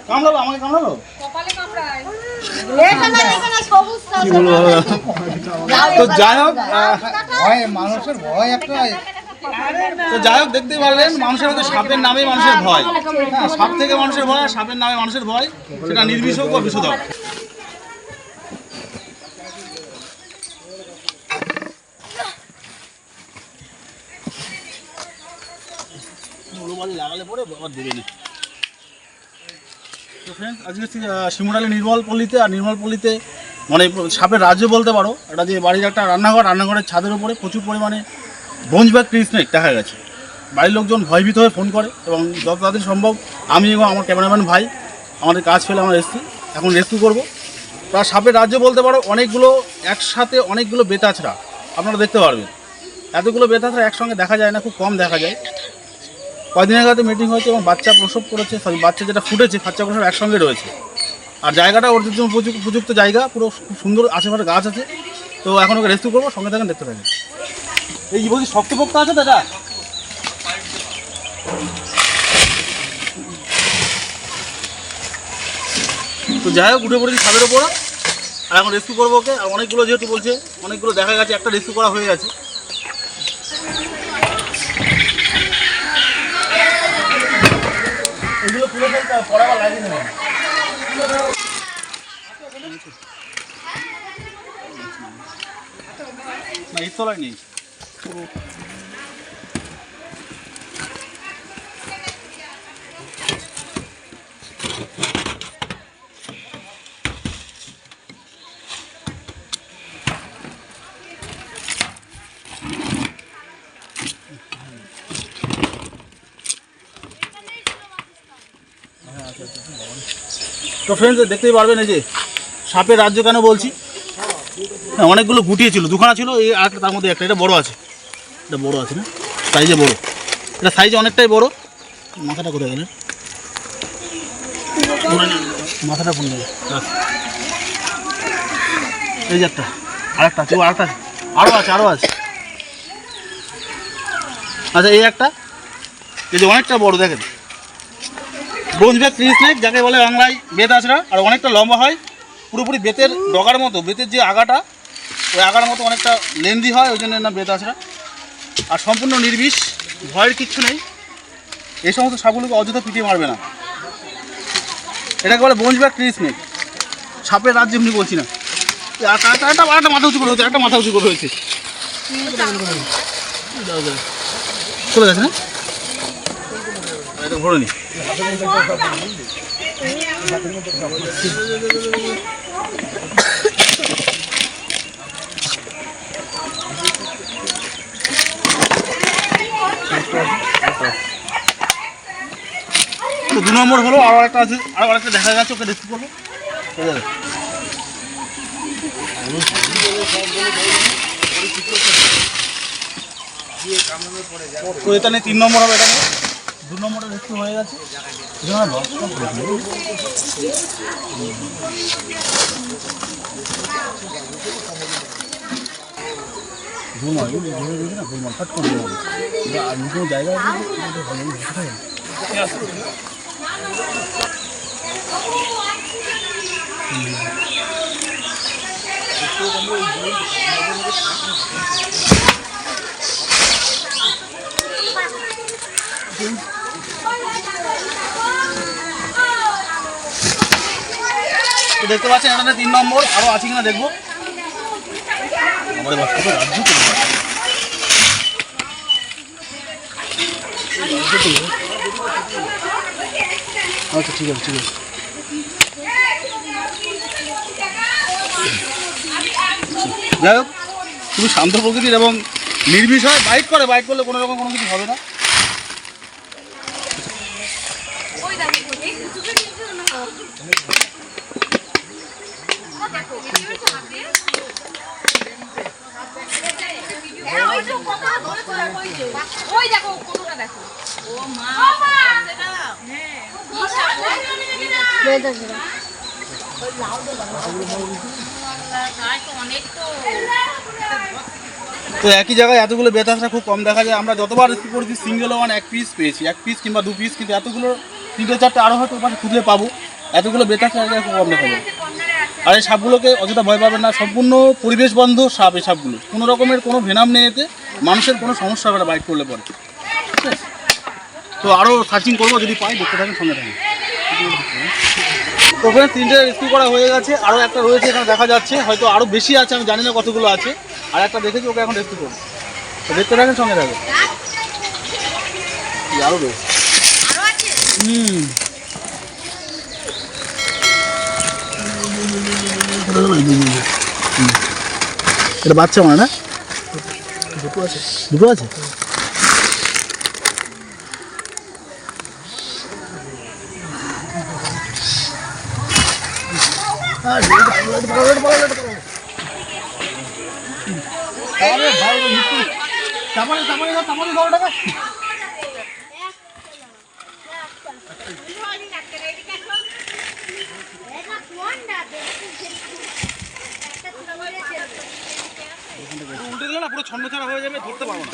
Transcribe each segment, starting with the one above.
কামড়ালো আমাকে কামড়ালো তো যাই হোক মানুষের ভয় একটা তো যাই হোক দেখতেই পারলেন মানুষের হয়তো সাপের নামে মানুষের ভয়, সাপ থেকে মানুষের ভয়, সাপের নামে মানুষের ভয়, সেটা নির্বিষ হোক বা বিশদ হোক। লাগালে পরে আবার দেবে না। তো ফ্রেন্ডস আজকে শিমুরালি নির্মলপল্লীতে, আর নির্মলপল্লীতে মানে সাপের রাজ্য বলতে পারো, এটা যে বাড়ির একটা রান্নাঘর, রান্নাঘরের ছাদের উপরে প্রচুর পরিমাণে বঞ্জ বা স্নেক দেখা গেছে। বাড়ির লোকজন ভয়ভীত হয়ে ফোন করে এবং যত তাড়াতাড়ি সম্ভব আমি এবং আমার ক্যামেরাম্যান ভাই আমাদের কাজ ফেলে আমরা এসেছি, এখন রেস্কিউ করবো। প্রায় সাপের রাজ্য বলতে পারো, অনেকগুলো একসাথে অনেকগুলো বেতাছড়া আপনারা দেখতে পারবেন। এতগুলো বেতাছড়া একসঙ্গে দেখা যায় না, খুব কম দেখা যায়। কয়েকদিন আগে মিটিং হয়েছে এবং বাচ্চা প্রসব করেছে, বাচ্চা যেটা ফুটেছে বাচ্চা প্রসব একসঙ্গে রয়েছে। আর জায়গাটা ওর জন্য উপযুক্ত জায়গা, পুরো খুব সুন্দর, আশেপাশে গাছ আছে। তো এখন ওকে রেস্কিউ করবো, সঙ্গে থাকেন, দেখতে থাকেন। এই বলছি শক্তপোক্ত আছে দাদা, তো যাই হোক উঠে পড়েছি ছাদের ওপর, আর এখন রেস্কিউ করবো ওকে। আর অনেকগুলো যেহেতু বলছে, অনেকগুলো দেখা গেছে, একটা রেস্কিউ করা হয়ে গেছে। এগুলো তুলে ফেলতে পরে আবার লাগিয়ে নেবেন। না এই তলায় নেই। তো ফ্রেন্ডস দেখতেই পারবেন এই যে সাপের রাজ্য কেন বলছি, অনেকগুলো গুটিয়ে ছিল, দুখানা ছিল, এই আর তার মধ্যে একটা, এটা বড় আছে, এটা বড় আছে না, সাইজে বড়, এটা সাইজে অনেকটাই বড়। মাথাটা কোথায় গেলে, মাথাটা ফোন দেবে, এই যে একটা, আরেকটা আছে, আরেকটা আছে, আরও আছে। আচ্ছা এই একটা, এই যে অনেকটা বড় দেখেন, ব্রোঞ্জ ব্যাক ট্রি স্নেক যাকে বলে বাংলায় বেতাছড়া, আর অনেকটা লম্বা হয়, পুরোপুরি বেতের ডগার মতো, বেতের যে আগাটা ওই আগার মতো অনেকটা লেন্দি হয়, ওই জন্য না বেতাছড়া। আর সম্পূর্ণ নির্বিষ, ভয়ের কিচ্ছু নেই। এই সমস্ত সাপগুলোকে অযথা পিটিয়ে মারবে না, এটাকে বলে ব্রোঞ্জ ব্যাক ট্রি স্নেক, সাপের রাজ্য এমনি বলছি না। একটা মাথা উঁচু করে হয়েছে, একটা মাথা উঁচু করে হয়েছে, চলে গেছে না, এটা ভরে নি। তো 2 নম্বর হলো, আরও একটা আছে, আরও একটা দেখা গেছে, ওকে রেস্কিউ করবো। তো এটা নিয়ে 3 নম্বর হবে, এটা নিয়ে 2 নম্বরে রেস্কিউ হয়ে গেছে। ঘুরমাল ফাট করে আর নতুন জায়গা তো দেখতে পাচ্ছেন এটা 3 নম্বর, আরও আছে কিনা দেখবো। আমাদের বাচ্চাটা রাজ্য আচ্ছা ঠিক আছে, যাই হোক খুবই শান্ত প্রকৃতির এবং নির্বিষ হয়, বাইট করলে কোনো রকম কোনো কিছু হবে না। তো একই জায়গায় এতগুলো বেতাসরা খুব কম দেখা যায়। আমরা যতবার রেস্কিউ করেছি সিঙ্গেল ওয়ান এক পিস পেয়েছি, এক পিস কিংবা দু পিস, কিন্তু এতগুলো 3-4টে আরও হয়তো ওপাশে খুঁজলে পাবো। এতগুলো বেতাসরা খুব কম দেখা যায়। আর এই সাপগুলোকে অযথা ভয় পাবেন না, সম্পূর্ণ পরিবেশ বন্ধ সাপ। এই সাপগুলো কোনো রকমের কোনো ভেনাম নেই, এতে মানুষের কোনো সমস্যা হবে না বাইট করলে পরে। ঠিক আছে, তো আরও সার্চিং করবো, যদি পাই দেখতে থাকেন, সঙ্গে থাকেন। তো ওখানে 3টে রেস্কিউ করা হয়ে গেছে, আরও একটা রয়েছে এখানে দেখা যাচ্ছে, হয়তো আরও বেশি আছে, আমি জানি না কতগুলো আছে। আর একটা দেখেছি, ওকে এখন রেস্কিউ করবো। তো দেখতে থাকেন, সঙ্গে থাকেন। আরও রয়েছে। এটা বাচ্চা মানে না, দুটো আছে। উল্টে দিলে না পুরো ছন্নছাড়া হয়ে যাবে, ধরতে পারবো না।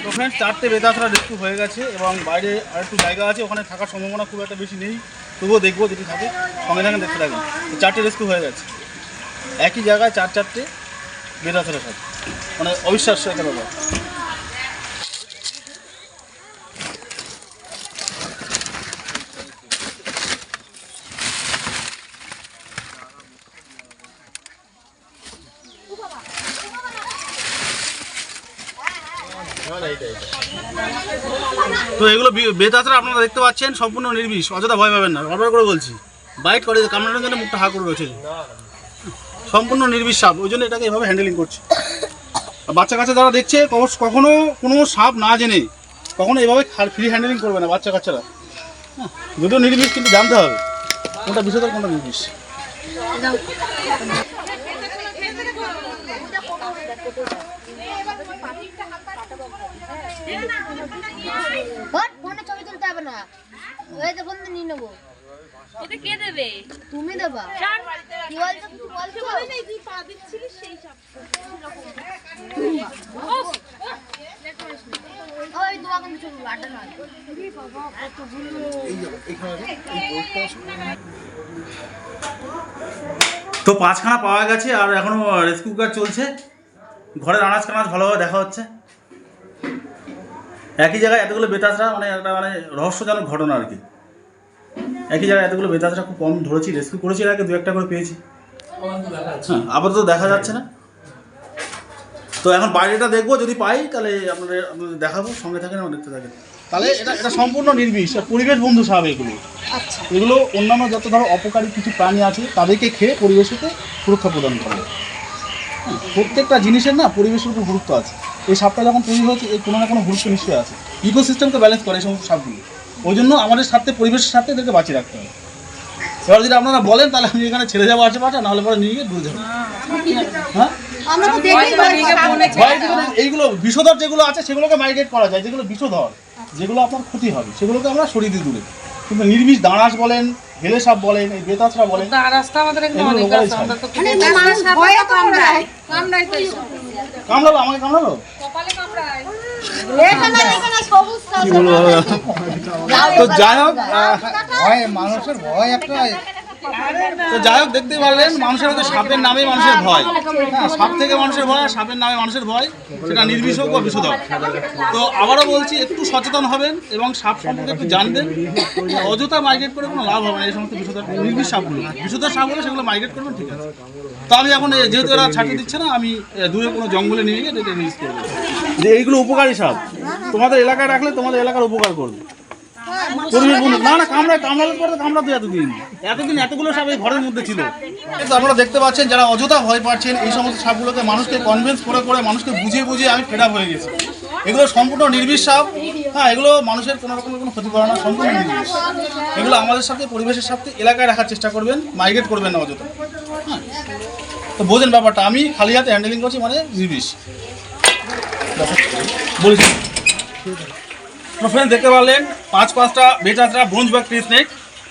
তো ফ্রেন্ডস, 4টে বেতাসরা রেস্কিউ হয়ে গেছে এবং বাইরে আর একটু জায়গা আছে, ওখানে থাকার সম্ভাবনা খুব একটা বেশি নেই, তবুও দেখবো যদি থাকে, সঙ্গে সঙ্গে দেখতে থাকেন। তো 4টে রেস্কিউ হয়ে গেছে একই জায়গায়, 4-4টে বেতাসরা সাথে, মানে অবিশ্বাস্য একটা ব্যাপার। তো এগুলো বেতাসরা আপনারা দেখতে পাচ্ছেন, সম্পূর্ণ নির্বিষ, অযথা ভয় পাবেন না, বারবার করে বলছি। বাইট করে, কামড়ানোর জন্য মুখটা হা করে রয়েছে, সম্পূর্ণ নির্বিষ সাপ, ওই জন্য এটাকে এভাবে হ্যান্ডেলিং করছে। বাচ্চা কাচ্চা যারা দেখছে, কখনো কোনো সাপ না জেনে কখনো এভাবে ফ্রি হ্যান্ডেলিং করবে না বাচ্চা কাচ্চারা। যদিও নির্বিষ, কিন্তু জানতে হবে কোনটা বিষধর কোনটা নির্বিষ। ফোনে ছবি তুলতে হবে না, ওই তো ফোন নিয়ে নেবো। ওটা কে দেবে? তুমি দেবা। কি বলছো, কিছু বলছো? তুই পা দিচ্ছিলিস সেই সব। ওই তোমাকে ছবি আটা না। তো 5খানা পাওয়া গেছে, আর এখনো রেস্কিউ কাজ চলছে। ঘরের আনাজ কানাজ ভালোভাবে দেখা হচ্ছে। একই জায়গায় এতগুলো বেতাসরা, মানে একটা মানে রহস্যজনক ঘটনা আর কি। একই জায়গায় এতগুলো বেতাসরা খুব কম ধরেছি, রেস্কিউ করেছি, এর আগে 2-1টা করে পেয়েছি। হ্যাঁ, আপাতত দেখা যাচ্ছে না। তো এখন বাইরেটা দেখবো, যদি পাই তাহলে আপনাদের দেখাবো, সঙ্গে থাকেন, আমার দেখতে থাকেন। তাহলে এটা সম্পূর্ণ নির্বিষ, পরিবেশ বন্ধু সাপ এগুলো। এগুলো অন্যান্য যত ধরো অপকারী কিছু প্রাণী আছে তাদেরকে খেয়ে পরিবেশকে সুরক্ষা প্রদান করে। প্রত্যেকটা জিনিসের না পরিবেশের উপর গুরুত্ব আছে। এই সাপটা যখন তৈরি হয়েছে, এই কোনো না কোনো গুরুত্ব নিশ্চয়ই আছে। ইকোসিস্টেমকে ব্যালেন্স করে এই সমস্ত সাপগুলো। ওই জন্য আমাদের সাথে পরিবেশের সাথে এদেরকে বাঁচিয়ে রাখতে হবে। এবার যদি আপনারা বলেন তাহলে আমি এখানে ছেড়ে যাবো আশেপাশে, নাহলে পরে নিয়ে গিয়ে দূরে যাবো। হ্যাঁ, এইগুলো বিষধর যেগুলো আছে সেগুলোকে মাইগ্রেট করা যায়, যেগুলো বিষধর, যেগুলো আপনার ক্ষতি হবে সেগুলোকে আমরা সরিয়ে দিই দূরে। কিন্তু নির্বিষ দাঁড়াস বলেন, হেলে সাপ বলেন, এই বেতাসরা বলেন, কামড়ালো, আমাকে কামড়ালো, তো যাই হোক, মানুষের ভয় একটা। তো যাই হোক, দেখতেই পারলেন মানুষের হয়তো সাপের নামেই মানুষের ভয়। হ্যাঁ, সাপ থেকে মানুষের ভয়, সাপের নামে মানুষের ভয়, সেটা নির্বিষ হোক বা বিষধর। তো আবারও বলছি, একটু সচেতন হবেন এবং সাপ সম্পর্কে একটু জানবেন। অযথা মাইগ্রেট করে কোনো লাভ হবে না। এই সমস্ত বিষধর নির্বিষ সাপগুলো, বিষধর সাপগুলো সেগুলো মাইগ্রেট করবেন, ঠিক আছে। তো আমি এখন যেহেতু এরা ছাড়তে দিচ্ছে না, আমি দূরে কোনো জঙ্গলে নিয়ে গিয়ে এটা রিলিজ করবো। যে এইগুলো উপকারী সাপ, তোমাদের এলাকায় রাখলে তোমাদের এলাকার উপকার করবে। পরিবেশ বন্ধু না, না কামড়ালে পরে কামড়াতো এতদিন এতগুলো সাপ এই ঘরের মধ্যে ছিল। কিন্তু আপনারা দেখতে পাচ্ছেন, যারা অযথা ভয় পাচ্ছেন এই সমস্ত সাপগুলোকে, মানুষকে কনভিন্স করে করে, মানুষকে বুঝিয়ে বুঝিয়ে আমি ফেড আপ হয়ে গেছি। এগুলো সম্পূর্ণ নির্বিষ সাপ। হ্যাঁ, এগুলো মানুষের কোনো রকমের কোনো ক্ষতি করে না, সম্পূর্ণ নির্বিষ। এগুলো আমাদের সাথে পরিবেশের সাথে এলাকায় রাখার চেষ্টা করবেন, মাইগ্রেট করবেন না অযথা। হ্যাঁ, তো বোঝেন ব্যাপারটা, আমি খালি হাতে হ্যান্ডেলিং করছি, মানে নির্বিষ বলছি। তো ফ্রেন্ড, দেখতে পারলেন 5-5টা বেতাসরা ব্রোঞ্জ ব্যাক ট্রি স্নেক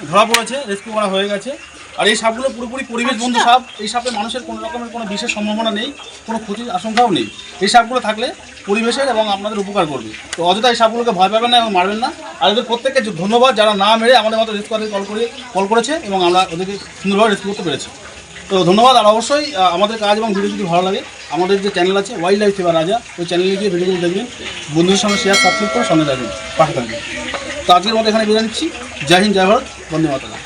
ধরা পড়েছে, রেস্কিউ করা হয়ে গেছে। আর এই সাপগুলো পুরোপুরি পরিবেশ বন্ধু সাপ। এই সাপে মানুষের কোনো রকমের কোনো বিশেষ সম্ভাবনা নেই, কোনো ক্ষতির আশঙ্কাও নেই। এই সাপগুলো থাকলে পরিবেশের এবং আপনাদের উপকার করবে। তো অযথা এই সাপগুলোকে ভয় পাবেন না এবং মারবেন না। আর এদের প্রত্যেককে ধন্যবাদ যারা না মেরে আমাদের মতো রেস্কিউ কল করেছে এবং আমরা ওদেরকে সুন্দরভাবে রেস্কিউ করতে পেরেছি। তো ধন্যবাদ। আর অবশ্যই আমাদের কাজ এবং ভিডিও যদি ভালো লাগে, আমাদের যে চ্যানেল আছে ওয়াইল্ড লাইফ সেভার রাজা, ওই চ্যানেলে গিয়ে ভিডিওগুলো দেখবেন, বন্ধুদের সঙ্গে শেয়ার সাবস্ক্রাইব করে সঙ্গে থাকবেন, পাশে থাকবেন। তো আজকের মতো এখানে বিদায় নিচ্ছি। জয় হিন্দ, জয় ভারত, বন্দে মাতরম।